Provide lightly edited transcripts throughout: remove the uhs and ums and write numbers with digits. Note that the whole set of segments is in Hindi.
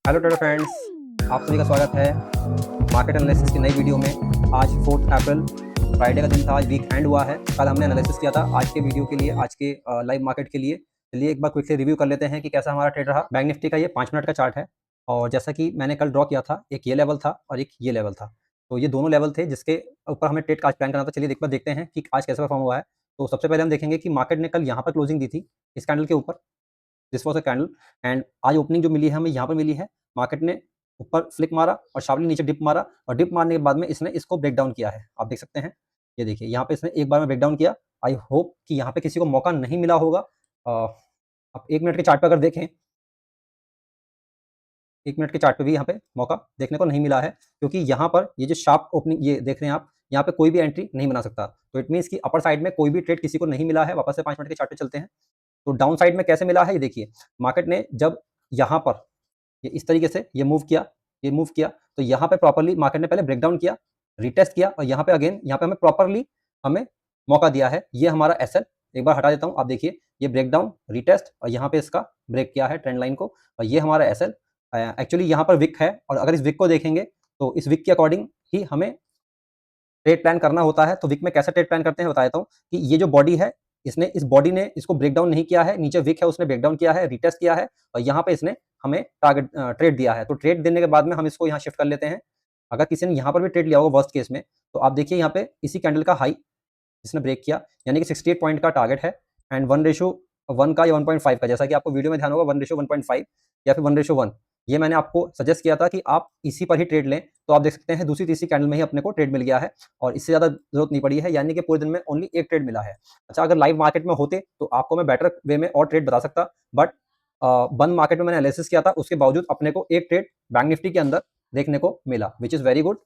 हेलो ट्रेडर फ्रेंड्स, आप सभी का स्वागत है मार्केट एनालिसिस की नई वीडियो में। आज 4 अप्रैल फ्राइडे का दिन था। आज वीक एंड हुआ है। कल हमने एनालिसिस किया था आज के वीडियो के लिए, आज के लाइव मार्केट के लिए। चलिए एक बार क्विकली रिव्यू कर लेते हैं कि कैसा हमारा ट्रेड रहा। बैंक निफ्टी का ये 5 मिनट का चार्ट है और जैसा कि मैंने कल ड्रॉ किया था, एक ये लेवल था और एक ये लेवल था। तो ये दोनों लेवल थे जिसके ऊपर हमें ट्रेड का आज प्लान करना था। चलिए एक बार देखते हैं कि आज कैसा परफॉर्म हुआ है। तो सबसे पहले हम देखेंगे कि मार्केट ने कल यहाँ पर क्लोजिंग दी थी, इस कैंडल के ऊपर। This was a candle and आज ओपनिंग जो मिली है हमें यहाँ पर मिली है। मार्केट ने ऊपर फ्लिक मारा और शार्पली नीचे डिप मारा और डिप मारने के बाद में इसने इसको ब्रेक डाउन किया है। आप देख सकते हैं, ये देखिए यहाँ पे इसने एक बार में ब्रेक डाउन किया। आई होप कि यहाँ पे किसी को मौका नहीं मिला होगा। आप 1 मिनट के चार्ट पे अगर देखें, 1 मिनट के चार्ट पे भी यहाँ पे मौका देखने को नहीं मिला है, क्योंकि यहाँ पर ये जो शार्प ओपनिंग ये देख रहे हैं आप, यहाँ पे कोई भी एंट्री नहीं बना सकता। तो इट मीन्स कि अपर साइड में कोई भी ट्रेड किसी को नहीं मिला है। वापस से 5 मिनट के चार्ट पे चलते हैं। तो डाउन साइड में कैसे मिला है ये देखिए। मार्केट ने जब यहाँ पर ये इस तरीके से ये मूव किया तो यहाँ पे प्रॉपर्ली मार्केट ने पहले ब्रेकडाउन किया, रिटेस्ट किया और यहाँ पे अगेन यहाँ पे हमें प्रॉपर्ली हमें मौका दिया है। ये हमारा एसएल एक बार हटा देता हूँ। आप देखिए ये ब्रेकडाउन, रिटेस्ट और यहाँ पे इसका ब्रेक किया है ट्रेंड लाइन को और ये हमारा एसएल। एक्चुअली यहाँ पर विक है और अगर इस विक को देखेंगे तो इस विक के अकॉर्डिंग ही हमें ट्रेड प्लान करना होता है। तो विक में कैसे ट्रेड प्लान करते हैं बता देता हूँ कि ये जो बॉडी है, इसने इस बॉडी ने इसको ब्रेक डाउन नहीं किया है। नीचे विक है, उसने ब्रेक डाउन किया है, रिटेस्ट किया है और यहाँ पे इसने हमें टारगेट ट्रेड दिया है। तो ट्रेड देने के बाद में हम इसको यहाँ शिफ्ट कर लेते हैं। अगर किसी ने यहाँ पर भी ट्रेड लिया होगा वर्स्ट केस में, तो आप देखिए यहाँ पे इसी कैंडल का हाई इसने ब्रेक किया, यानी कि 68 पॉइंट का टारगेट है एंड 1:1 का या 1.5 का, जैसा कि आपको वीडियो में ध्यान होगा 1:1.5 या फिर 1:1। ये मैंने आपको सजेस्ट किया था कि आप इसी पर ही ट्रेड लें। तो आप देख सकते हैं दूसरी तीसरी कैंडल में ही अपने को ट्रेड मिल गया है और इससे ज़्यादा जरूरत नहीं पड़ी है, यानी कि पूरे दिन में ओनली एक ट्रेड मिला है। अच्छा, अगर लाइव मार्केट में होते तो आपको मैं बेटर वे में और ट्रेड बता सकता, बट बंद मार्केट में मैंने एनालिसिस किया था, उसके बावजूद अपने को एक ट्रेड बैंक निफ्टी के अंदर देखने को मिला, which is very good.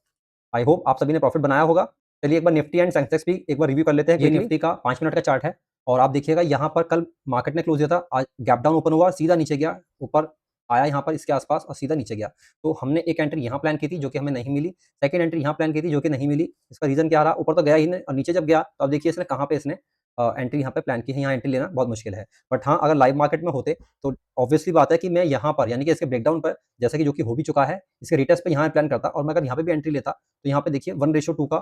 I hope आप सभी ने प्रॉफिट बनाया होगा। चलिए एक बार निफ्टी एंड सेंसेक्स भी एक बार रिव्यू कर लेते हैं। ये निफ्टी का 5 मिनट का चार्ट है और आप देखिएगा यहाँ पर कल मार्केट ने क्लोज दिया था, आज गैप डाउन ओपन हुआ, सीधा नीचे गया, ऊपर आया यहाँ पर इसके आसपास और सीधा नीचे गया। तो हमने एक एंट्री यहाँ प्लान की थी जो कि हमें नहीं मिली, सेकंड एंट्री यहाँ प्लान की थी जो कि नहीं मिली। इसका रीजन क्या रहा, ऊपर तो गया ही नहीं और नीचे जब गया तो अब देखिए इसने कहाँ पे इसने एंट्री यहाँ पे प्लान की है। यहाँ एंट्री लेना बहुत मुश्किल है, बट हाँ अगर लाइव मार्केट में होते तो ऑब्वियसली बात है कि मैं यहाँ पर यानी कि इसके ब्रेकडाउन पर, जैसा कि जो कि हो भी चुका है, इसके रिटेस्ट पे यहाँ प्लान करता और मैं अगर यहाँ पे भी एंट्री लेता तो यहाँ पे देखिए 1:2 का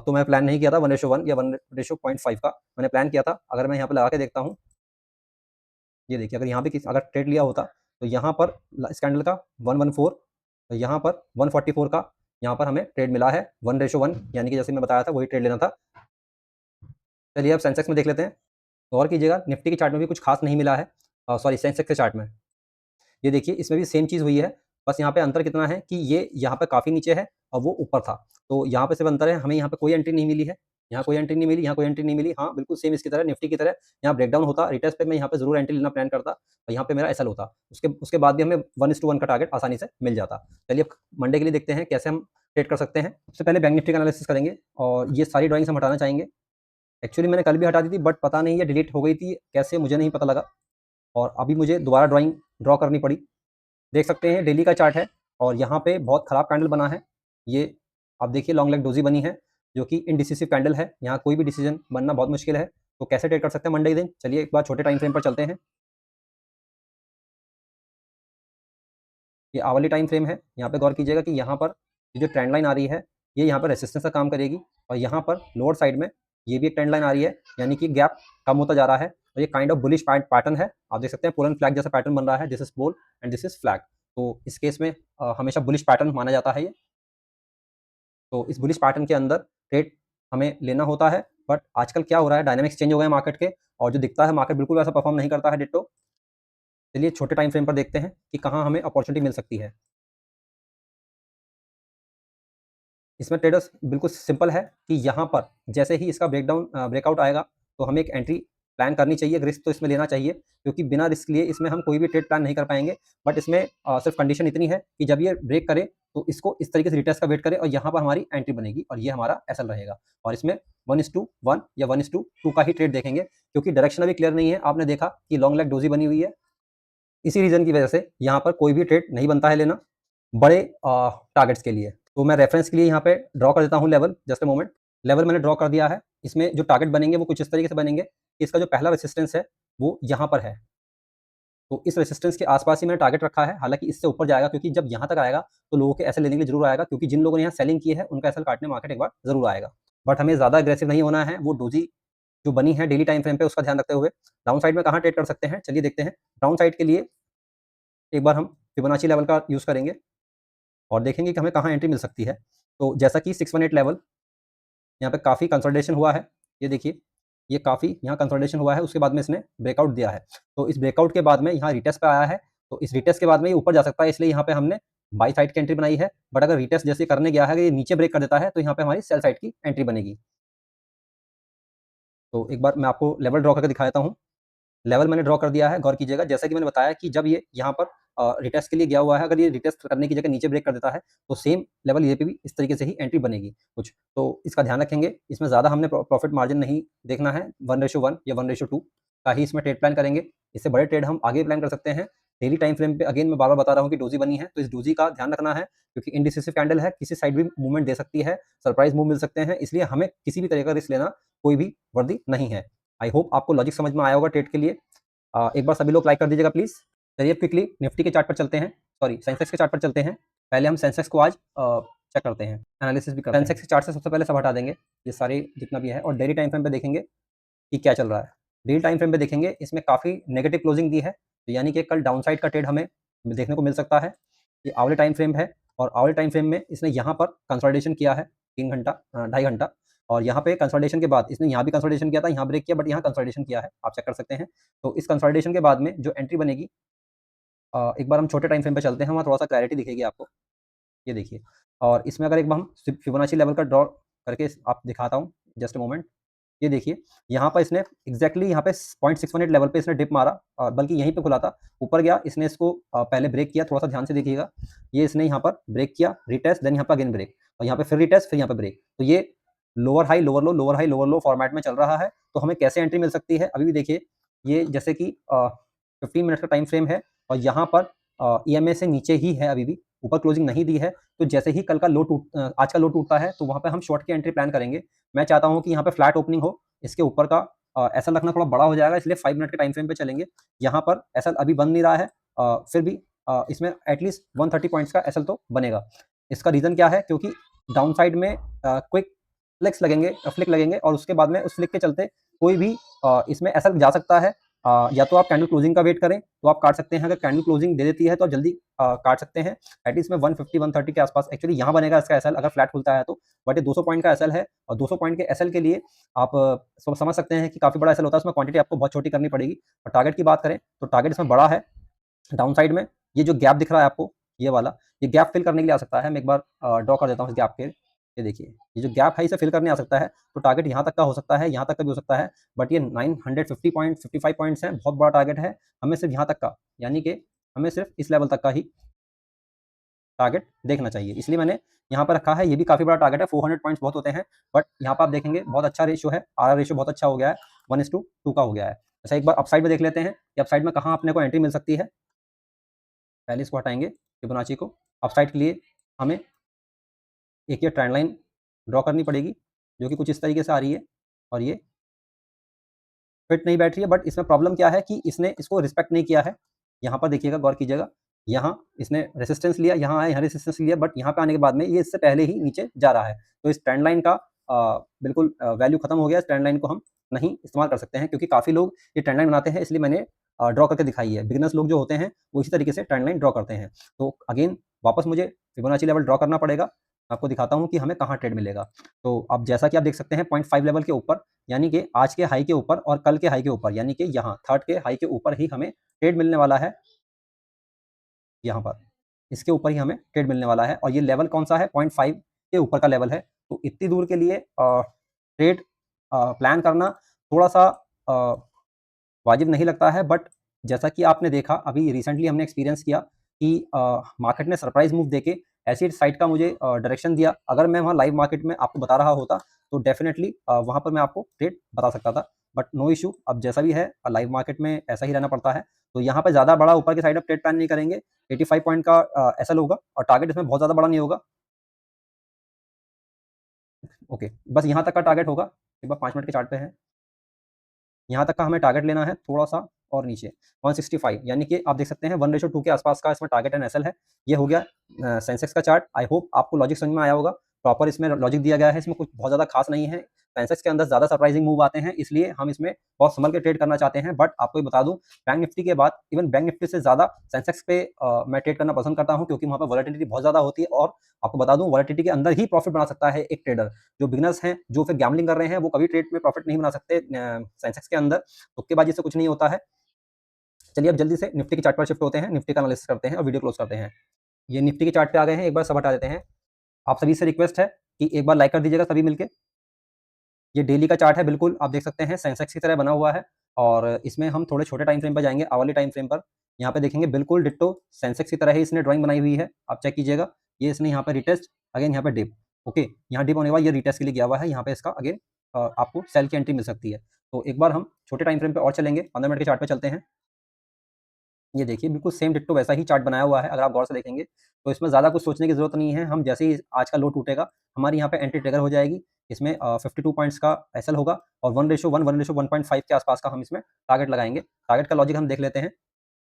तो मैं प्लान नहीं किया था, 1:1 या 1:0.5 का मैंने प्लान किया था। अगर मैं यहाँ पे लगा के देखता हूँ, ये देखिए अगर यहाँ पे अगर ट्रेड लिया होता तो यहाँ पर इस कैंडल का 114, तो यहाँ पर 144 का यहाँ पर हमें ट्रेड मिला है 1:1, यानी कि जैसे मैं बताया था वही ट्रेड लेना था। चलिए अब सेंसेक्स में देख लेते हैं। गौर कीजिएगा निफ्टी के चार्ट में भी कुछ खास नहीं मिला है, सॉरी सेंसेक्स के चार्ट में। ये देखिए इसमें भी सेम चीज़ हुई है, बस यहाँ पे अंतर कितना है कि ये यहाँ पे काफ़ी नीचे है और वो ऊपर था। तो यहाँ पे सिर्फ अंतर है, हमें यहाँ पे कोई एंट्री नहीं मिली है, यहाँ कोई एंट्री नहीं मिली, यहाँ कोई एंट्री नहीं मिली। हाँ बिल्कुल सेम इसकी तरह, निफ्टी की तरह यहाँ ब्रेकडाउन होता, रिटेस्ट पे मैं यहाँ पे जरूर एंट्री लेना प्लान करता और यहाँ पे मेरा एसएल होता। उसके बाद भी हमें 1:1 का टारगेट आसानी से मिल जाता। चलिए मंडे के लिए देखते हैं कैसे हम ट्रेड कर सकते हैं। सबसे पहले बैंक निफ्टी का एनालिसिस करेंगे और ये सारी ड्राइंग्स हम हटाना चाहेंगे। एक्चुअली मैंने कल भी हटा दी थी, बट पता नहीं ये डिलीट हो गई थी कैसे, मुझे नहीं पता लगा और अभी मुझे दोबारा ड्रॉ करनी पड़ी। देख सकते हैं डेली का चार्ट है और यहाँ पे बहुत खराब कैंडल बना है। ये आप देखिए लॉन्ग लेग डोजी बनी है जो कि इनडिसिसिव कैंडल है। यहाँ कोई भी डिसीजन बनना बहुत मुश्किल है। तो कैसे ट्रेड कर सकते हैं मंडे के दिन, चलिए एक बार छोटे टाइम फ्रेम पर चलते हैं। ये आवली टाइम फ्रेम है। यहाँ पे गौर कीजिएगा कि यहाँ पर ये जो ट्रेंड लाइन आ रही है ये यहाँ पर रेसिस्टेंस का काम करेगी और यहाँ पर लोअर साइड में ये भी एक ट्रेंड लाइन आ रही है, यानी कि गैप कम होता जा रहा है और ये काइंड ऑफ बुलिश पैटर्न है। आप देख सकते हैं पोलन फ्लैग जैसा पैटर्न बन रहा है, this is bull and this is flag. तो इस केस में हमेशा बुलिश पैटर्न माना जाता है ये। तो इस बुलिश पैटर्न के अंदर ट्रेड हमें लेना होता है, बट आजकल क्या हो रहा है, डायनामिक्स चेंज हो गए मार्केट के और जो दिखता है मार्केट बिल्कुल वैसा परफॉर्म नहीं करता है डिट्टो। चलिए छोटे टाइम फ्रेम पर देखते हैं कि कहाँ हमें अपॉर्चुनिटी मिल सकती है। इसमें ट्रेडर्स बिल्कुल सिंपल है कि यहाँ पर जैसे ही इसका ब्रेकआउट आएगा तो हमें एक एंट्री प्लान करनी चाहिए। रिस्क तो इसमें लेना चाहिए क्योंकि बिना रिस्क लिए इसमें हम कोई भी ट्रेड प्लान नहीं कर पाएंगे। बट इसमें सिर्फ कंडीशन इतनी है कि जब ये ब्रेक करे तो इसको इस तरीके से रिटेस्ट का वेट करे और यहाँ पर हमारी एंट्री बनेगी और ये हमारा एसएल रहेगा और इसमें 1:1 या 1:2 का ही ट्रेड देखेंगे, क्योंकि डायरेक्शन अभी क्लियर नहीं है। आपने देखा कि लॉन्ग लेग डोजी बनी हुई है, इसी रीजन की वजह से यहाँ पर कोई भी ट्रेड नहीं बनता है लेना बड़े टारगेट्स के लिए। तो मैं रेफरेंस के लिए यहाँ पे ड्रॉ कर देता हूँ level, just a moment. Level मैंने ड्रॉ कर दिया है। इसमें जो टारगेट बनेंगे वो कुछ इस तरीके से बनेंगे कि इसका जो पहला रेसिस्टेंस है वो यहाँ पर है तो इस रेजिस्टेंस के आसपास ही मैंने टारगेट रखा है, हालांकि इससे ऊपर जाएगा क्योंकि जब यहाँ तक आएगा तो लोगों के एसएल लेने के लिए जरूर आएगा, क्योंकि जिन लोगों ने यहाँ सेलिंग की है उनका एसएल काटने मार्केट एक बार जरूर आएगा। बट हमें ज़्यादा अग्रेसिव नहीं होना है। वो डोजी जो बनी है डेली टाइम फ्रेम पे उसका ध्यान रखते हुए डाउन साइड में कहाँ ट्रेड कर सकते हैं, चलिए देखते हैं। डाउन साइड के लिए एक बार हम फिबोनाची लेवल का यूज़ करेंगे और देखेंगे कि हमें कहाँ एंट्री मिल सकती है। तो जैसा कि 618 लेवल यहाँ पे काफ़ी कंसोलिडेशन हुआ है, ये देखिए ये काफ़ी यहाँ कंसोलिडेशन हुआ है, उसके बाद में इसने ब्रेकआउट दिया है। तो इस ब्रेकआउट के बाद में यहाँ रिटेस्ट पे आया है, तो इस रिटेस्ट के बाद में ये ऊपर जा सकता है, इसलिए यहाँ पे हमने बाई साइड की एंट्री बनाई है। बट अगर रिटेस्ट जैसे करने गया है, अगर ये नीचे ब्रेक कर देता है तो यहाँ पे हमारी सेल साइड की एंट्री बनेगी। तो एक बार मैं आपको लेवल ड्रॉ करके दिखा देता हूँ। लेवल मैंने ड्रॉ कर दिया है, गौर कीजिएगा। जैसा कि मैंने बताया कि जब ये यहाँ पर रिटेस्ट के लिए गया हुआ है, अगर ये रिटेस्ट करने की जगह नीचे ब्रेक कर देता है तो सेम लेवल ये पे भी इस तरीके से ही एंट्री बनेगी कुछ। तो इसका ध्यान रखेंगे, इसमें ज़्यादा हमने प्रॉफिट मार्जिन नहीं देखना है, 1:1 या 1:2 का ही इसमें ट्रेड प्लान करेंगे। इससे बड़े ट्रेड हम आगे प्लान कर सकते हैं। डेली टाइम फ्रेम पे अगेन मैं बार बार बता रहा हूँ कि डोजी बनी है, तो इस डोजी का ध्यान रखना है क्योंकि इनडिसिसिव कैंडल है, किसी साइड भी मूवमेंट दे सकती है, सरप्राइज मूव मिल सकते हैं, इसलिए हमें किसी भी तरह का रिस्क लेना कोई भी वर्दी नहीं है। आई होप आपको लॉजिक समझ में आया होगा ट्रेड के लिए। एक बार सभी लोग लाइक कर दीजिएगा प्लीज़। चलिए अब क्विकली निफ्टी के चार्ट पर चलते हैं, सॉरी सेंसेक्स के चार्ट पर चलते हैं। पहले हम सेंसेक्स को आज चेक करते हैं, एनालिसिस भी करते हैं। सेंसेक्स के चार्ट से सबसे पहले सब हटा देंगे ये सारे जितना भी है, और डेली टाइम फ्रेम पे देखेंगे कि क्या चल रहा है। डेली टाइम फ्रेम पे देखेंगे इसमें काफ़ी नेगेटिव क्लोजिंग दी है, तो यानी कि कल डाउन साइड का ट्रेड हमें देखने को मिल सकता है। ये आवर्ली टाइम फ्रेम है और आवर्ली टाइम फ्रेम में इसने यहाँ पर कंसोलिडेशन किया है 3 घंटा 2.5 घंटा, और यहाँ पे कंसोलिडेशन के बाद इसने यहाँ भी कंसोलिडेशन किया था, यहाँ ब्रेक किया, बट यहाँ कंसोलिडेशन किया है, आप चेक कर सकते हैं। तो इस कंसोलिडेशन के बाद में जो एंट्री बनेगी, एक बार हम छोटे टाइम फ्रेम पे चलते हैं, वहाँ थोड़ा सा क्लैरिटी दिखेगी आपको। ये देखिए, और इसमें अगर एक बार हम फिबोनाची लेवल का ड्रॉ करके आप दिखाता हूँ, जस्ट अ मोमेंट। ये देखिए यहाँ पर इसने एग्जैक्टली यहाँ पे 0.618 लेवल पे इसने डिप मारा, और बल्कि यहीं पे खुला था, ऊपर गया, इसने इसको पहले ब्रेक किया, थोड़ा सा ध्यान से देखिएगा। ये इसने यहाँ पर ब्रेक किया, रिटेस्ट, देन यहाँ पर अगेन ब्रेक, और यहाँ पे फिर रिटेस्ट, फिर यहाँ पे ब्रेक। तो ये लोअर हाई लोअर लो, लोअर हाई लोअर लो फॉर्मेट में चल रहा है। तो हमें कैसे एंट्री मिल सकती है अभी भी देखिए, ये जैसे कि 15 मिनट का टाइम फ्रेम है और यहाँ पर EMA से नीचे ही है, अभी भी ऊपर क्लोजिंग नहीं दी है। तो जैसे ही कल का लो आज का लो टूटता है तो वहाँ पे हम शॉर्ट की एंट्री प्लान करेंगे। मैं चाहता हूँ कि यहाँ पे फ्लैट ओपनिंग हो, इसके ऊपर का एसएल रखना थोड़ा बड़ा हो जाएगा, इसलिए 5 मिनट के टाइम फ्रेम पे चलेंगे। यहाँ पर एसएल अभी बन नहीं रहा है, फिर भी इसमें एटलीस्ट 130 पॉइंट्स का एसएल तो बनेगा। इसका रीज़न क्या है, क्योंकि डाउन साइड में क्विक फ्लिक लगेंगे और उसके बाद में उस फ्लिक के चलते कोई भी इसमें एसएल जा सकता है। या तो आप कैंडल क्लोजिंग का वेट करें तो आप काट सकते हैं, अगर कैंडल क्लोजिंग दे देती है तो आप जल्दी काट सकते हैं। एटलीस्ट में 150-130 के आसपास एक्चुअली यहाँ बनेगा इसका एसएल, अगर फ्लैट खुलता है तो। बट ये 200 पॉइंट का एसएल है, और 200 पॉइंट के एसएल के लिए आप समझ सकते हैं कि काफ़ी बड़ा एसएल होता है, उसमें क्वांटिटी आपको बहुत छोटी करनी पड़ेगी। और टारगेट की बात करें तो टारगेट इसमें बड़ा है डाउन साइड में। ये जो गैप दिख रहा है आपको, ये वाला, ये गैप फिल करने के लिए आ सकता है। मैं एक बार ड्रॉ कर देता हूँ इस गैप के। ये देखिए, ये जो गैप है इसे फिल करने आ सकता है, तो टारगेट यहाँ तक का हो सकता है, यहाँ तक का भी हो सकता है। बट ये 950 पॉइंट 55 पॉइंट्स हैं, बहुत बड़ा टारगेट है। हमें सिर्फ यहाँ तक का, यानी कि हमें सिर्फ इस लेवल तक का ही टारगेट देखना चाहिए, इसलिए मैंने यहाँ पर रखा है। ये भी काफ़ी बड़ा टारगेट है, 400 पॉइंट्स बहुत होते हैं, बट यहाँ पर आप देखेंगे बहुत अच्छा रेशियो है, आर रेशियो बहुत अच्छा हो गया है, 1:2 का हो गया है। अच्छा, एक बार अपसाइड में देख लेते हैं कि अपसाइड में कहाँ अपने को एंट्री मिल सकती है। पहले इसको हटाएंगे फिबोनाची को। अपसाइड के लिए हमें एक ये ट्रेंड लाइन ड्रॉ करनी पड़ेगी, जो कि कुछ इस तरीके से आ रही है, और ये फिट नहीं बैठ रही है। बट इसमें प्रॉब्लम क्या है कि इसने इसको रिस्पेक्ट नहीं किया है। यहाँ पर देखिएगा, गौर कीजिएगा, यहाँ इसने रेसिस्टेंस लिया, यहाँ आया, यहाँ रेसिस्टेंस लिया, बट यहाँ पे आने के बाद में ये इससे पहले ही नीचे जा रहा है। तो इस ट्रेंड लाइन का बिल्कुल वैल्यू खत्म हो गया। इस ट्रेंड लाइन को हम नहीं इस्तेमाल कर सकते हैं, क्योंकि काफ़ी लोग ये ट्रेंड लाइन बनाते हैं, इसलिए मैंने ड्रॉ करके दिखाई है। बिगिनर्स लोग जो होते हैं वो इसी तरीके से ट्रेंड लाइन ड्रॉ करते हैं। तो अगेन वापस मुझे फिबोनाची लेवल ड्रॉ करना पड़ेगा। आपको दिखाता हूँ कि हमें कहाँ ट्रेड मिलेगा। तो अब जैसा कि आप देख सकते हैं 0.5 लेवल के ऊपर, यानी कि आज के हाई के ऊपर और कल के हाई के ऊपर, यानी कि यहाँ थर्ड के हाई के ऊपर ही हमें ट्रेड मिलने वाला है। यहाँ पर इसके ऊपर ही हमें ट्रेड मिलने वाला है, और ये लेवल कौन सा है, 0.5 के ऊपर का लेवल है। तो इतनी दूर के लिए ट्रेड प्लान करना थोड़ा सा वाजिब नहीं लगता है। बट जैसा कि आपने देखा, अभी रिसेंटली हमने एक्सपीरियंस किया कि मार्केट ने सरप्राइज मूव देके ऐसी साइड का मुझे डायरेक्शन दिया। अगर मैं वहाँ लाइव मार्केट में आपको बता रहा होता तो डेफिनेटली वहाँ पर मैं आपको ट्रेड बता सकता था। बट नो इशू, अब जैसा भी है लाइव मार्केट में ऐसा ही रहना पड़ता है। तो यहाँ पर ज़्यादा बड़ा ऊपर की साइड आप ट्रेड प्लान नहीं करेंगे। 85 पॉइंट का एसएल होगा, और टारगेट इसमें बहुत ज़्यादा बड़ा नहीं होगा। ओके, बस यहाँ तक का टारगेट होगा। एक बार 5 मिनट के चार्ट पे है, यहाँ तक का हमें टारगेट लेना है थोड़ा सा, और नीचे 165, यानी कि आप देख सकते हैं 1:2 के आसपास का इसमें टारगेट एंड एसएल है। ये हो गया सेंसेक्स का चार्ट। आई होप आपको लॉजिक समझ में आया होगा। प्रॉपर इसमें लॉजिक दिया गया है, इसमें कुछ बहुत ज़्यादा खास नहीं है। सेंसेक्स के अंदर ज़्यादा सरप्राइजिंग मूव आते हैं, इसलिए हम इसमें बहुत संभल के ट्रेड करना चाहते हैं। बट आपको ये बता दूं, बैंक निफ्टी के बाद इवन बैंक निफ्टी से ज़्यादा सेंसेक्स पे मैं ट्रेड करना पसंद करता हूं, क्योंकि वहाँ पर वॉलेटिलिटी बहुत ज़्यादा होती है। और आपको बता दूं, वॉलेटिलिटी के अंदर ही प्रॉफिट बना सकता है एक ट्रेडर। जो बिगनर्स हैं, जो फिर गैम्बलिंग कर रहे हैं, वो कभी ट्रेड में प्रॉफिट नहीं बना सकते सेंसेक्स के अंदर। तुक्केबाजी से कुछ नहीं होता है। चलिए अब जल्दी से निफ्टी के चार्ट पर शिफ्ट होते हैं, निफ्टी का एनालिसिस करते हैं और वीडियो क्लोज करते हैं। ये निफ्टी के चार्ट पे आ गए हैं, एक बार सब हटा देते हैं। आप सभी से रिक्वेस्ट है कि एक बार लाइक कर दीजिएगा सभी मिलके। ये डेली का चार्ट है, बिल्कुल आप देख सकते हैं सेंसेक्स की तरह बना हुआ है। और इसमें हम थोड़े छोटे टाइम फ्रेम पर जाएंगे, आवरली टाइम फ्रेम पर। यहाँ पे देखेंगे बिल्कुल डिट्टो सेंसेक्स की तरह ही इसने ड्राइंग बनाई हुई है, आप चेक कीजिएगा। ये इसने यहाँ पे रिटेस्ट, अगेन यहाँ पे डिप। ओके, यहाँ डिप होने के बाद ये रिटेस्ट के लिए गया हुआ है, यहाँ पे इसका अगेन आपको सेल की एंट्री मिल सकती है। तो एक बार हम छोटे टाइम फ्रेम पे और चलेंगे, 15 मिनट के चार्ट पे चलते हैं। ये देखिए बिल्कुल सेम डिट्टो वैसा ही चार्ट बनाया हुआ है, अगर आप गौर से देखेंगे तो इसमें ज़्यादा कुछ सोचने की ज़रूरत नहीं है। हम जैसे ही आज का लो टूटेगा, हमारी यहाँ पे एंट्री ट्रिगर हो जाएगी। इसमें 52 पॉइंट्स का एसएल होगा और 1:1 1:1.5 के आसपास का हम इसमें टारगेट लगाएंगे। टारगेट का लॉजिक हम देख लेते हैं,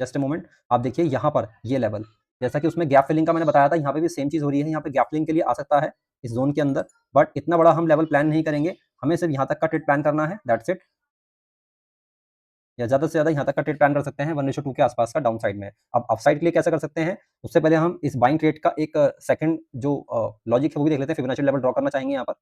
जस्ट अ मोमेंट। आप देखिए यहाँ पर ये लेवल, जैसा कि उसमें गैप फिलिंग का मैंने बताया था, यहाँ पे भी सेम चीज़ हो रही है। यहाँ पे गैप फिलिंग के लिए आ सकता है इस जोन के अंदर, बट इतना बड़ा हम लेवल प्लान नहीं करेंगे। हमें सिर्फ यहाँ तक का ट्रेड प्लान करना है, दैट्स इट। या ज़्यादा से ज़्यादा यहाँ तक का ट्रेड प्लान कर सकते हैं 1:2 के आसपास का डाउन साइड में। अब अपसाइड के लिए कैसे कर सकते हैं, उससे पहले हम इस बाइंग ट्रेड का एक सेकंड जो लॉजिक है वो भी देख लेते हैं। फिबोनाची लेवल ड्रॉ करना चाहेंगे यहाँ पर।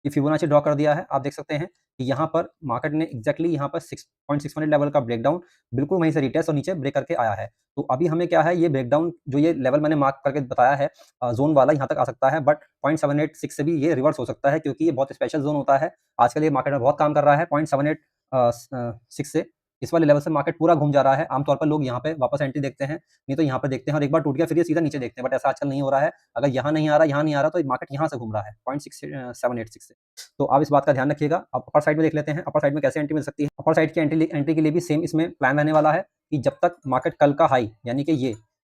ये फिबोनाची ड्रॉ कर दिया है। आप देख सकते हैं कि यहाँ पर मार्केट ने एक्जैक्टली यहाँ पर 6.618 लेवल का ब्रेकडाउन बिल्कुल वहीं से रिटेस्ट और नीचे ब्रेक करके आया है। तो अभी हमें क्या है, ये ब्रेकडाउन जो ये लेवल मैंने मार्क करके बताया है जोन वाला, यहाँ तक आ सकता है। बट 0.786 से भी ये रिवर्स हो सकता है, क्योंकि ये बहुत स्पेशल जोन होता है। आजकल ये मार्केट में बहुत काम कर रहा है। 0.786 से इस वाले लेवल से मार्केट पूरा घूम जा रहा है। आमतौर पर लोग यहाँ पे वापस एंट्री देखते हैं, नहीं तो यहाँ पर देखते हैं और एक बार टूट गया फिर ये सीधा नीचे देखते हैं। बट ऐसा आजकल नहीं हो रहा है। अगर यहाँ नहीं आ रहा, यहाँ नहीं आ रहा, तो मार्केट यहाँ से घूम रहा है 0.6786 से। तो आप इस बात का ध्यान रखिएगा। अब अपर साइड में देख लेते हैं, अपर साइड में कैसे एंट्री मिल सकती है। अपर साइड की एंट्री के लिए भी सेम इसमें प्लान रहने वाला है कि जब तक मार्केट कल का हाई यानी कि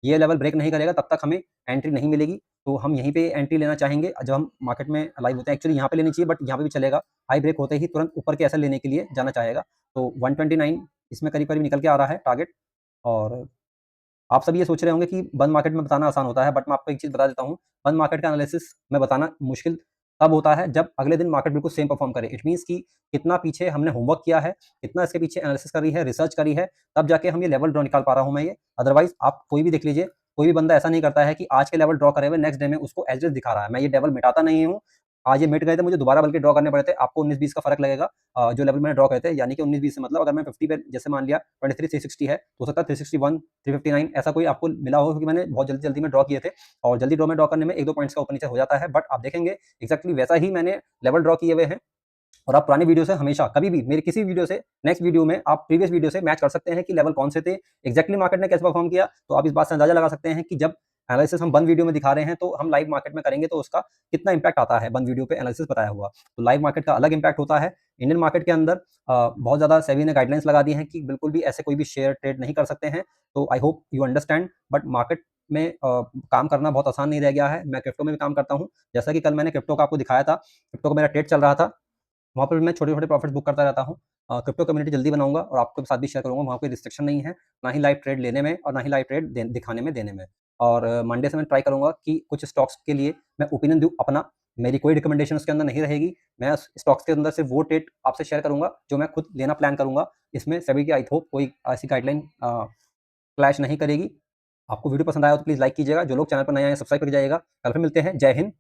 ये लेवल ब्रेक नहीं करेगा, तब तक हमें एंट्री नहीं मिलेगी। तो हम यहीं पे एंट्री लेना चाहेंगे जब हम मार्केट में लाइव होते हैं। एक्चुअली यहाँ पे लेनी चाहिए, बट यहाँ पे भी चलेगा। हाई ब्रेक होते ही तुरंत ऊपर के एसएल लेने के लिए जाना चाहेगा। तो 129 इसमें करीब-करीब निकल के आ रहा है टारगेट। और आप सभी ये सोच रहे होंगे कि बंद मार्केट में बताना आसान होता है, बट मैं आपको एक चीज़ बता देता हूँ, बंद मार्केट का एनालिसिस में बताना मुश्किल तब होता है जब अगले दिन मार्केट बिल्कुल सेम परफॉर्म करे। इट मीन्स कि कितना पीछे हमने होमवर्क किया है, कितना इसके पीछे एनालिसिस करी है, रिसर्च करी है, तब जाके हम ये लेवल ड्रॉ निकाल पा रहा हूँ मैं ये। अदरवाइज़ आप कोई भी देख लीजिए, कोई भी बंदा ऐसा नहीं करता है कि आज के लेवल ड्रॉ करे हुए नेक्स्ट डे में उसको एज इट इज़ दिखा रहा है। मैं ये लेवल मिटाता नहीं हूँ। आज ये मिट गए थे, मुझे दोबारा बल्कि ड्रॉ करने पड़े थे। आपको 19-20 का फ़र्क लगेगा। जो लेवल मैंने ड्रॉ करे थे, यानी कि 19-20 से मतलब अगर मैं 50 पे जैसे मान लिया 23,360 है, तो हो सकता है 361, 359 ऐसा कोई आपको मिला हो, क्योंकि मैंने बहुत जल्दी-जल्दी में ड्रॉ किए थे और जल्दी ड्रॉ करने में 1-2 पॉइंट्स का ऊपर-नीचे हो जाता है। बट आप देखेंगे एक्ज़ैक्टली वैसा ही मैंने लेवल ड्रॉ किए हुए हैं। और आप पुरानी वीडियो से हमेशा कभी भी मेरे किसी वीडियो से नेक्स्ट वीडियो में आप प्रीवियस वीडियो से मैच कर सकते हैं कि लेवल कौन से थे, एक्ज़ैक्टली मार्केट ने कैसे परफॉर्म किया। तो आप इस बात से अंदाज़ा लगा सकते हैं कि जब एनालिसिस हम बंद वीडियो में दिखा रहे हैं, तो हम लाइव मार्केट में करेंगे तो उसका कितना इम्पैक्ट आता है बंद वीडियो पे एनालिसिस बताया हुआ। तो लाइव मार्केट का अलग इम्पैक्ट होता है। इंडियन मार्केट के अंदर बहुत ज़्यादा सेबी ने गाइडलाइंस लगा दी हैं कि बिल्कुल भी ऐसे कोई भी शेयर ट्रेड नहीं कर सकते हैं। तो I hope you understand. But market में काम करना बहुत आसान नहीं रह गया है। मैं क्रिप्टो में भी काम करता हूँ। जैसा कि कल मैंने क्रिप्टो का आपको दिखाया था, क्रिप्टो का मेरा ट्रेड चल रहा था, वहाँ पर भी मैं छोटे-छोटे प्रॉफिट्स बुक करता रहता हूँ। क्रिप्टो कम्युनिटी जल्दी बनाऊँगा और आपके साथ भी शेयर करूँगा। वहाँ कोई रिस्ट्रिक्शन नहीं है, ना ही लाइव ट्रेड लेने में और ना ही लाइव ट्रेड दिखाने में, देने में। और मंडे से मैं ट्राई करूँगा कि कुछ स्टॉक्स के लिए मैं ओपिनियन दूँ अपना। मेरी कोई रिकमेंडेशन उसके अंदर नहीं रहेगी। मैं उस स्टॉक्स के अंदर सिर्फ वो ट्रेड आपसे शेयर करूँगा जो मैं खुद लेना प्लान करूँगा। इसमें सेबी की आई होप कोई ऐसी गाइडलाइन क्लैश नहीं करेगी। आपको वीडियो पसंद आया हो तो प्लीज़ लाइक कीजिएगा। जो लोग चैनल पर नए आए हैं सब्सक्राइब कर जाइएगा। कल फिर मिलते हैं। जय हिंद।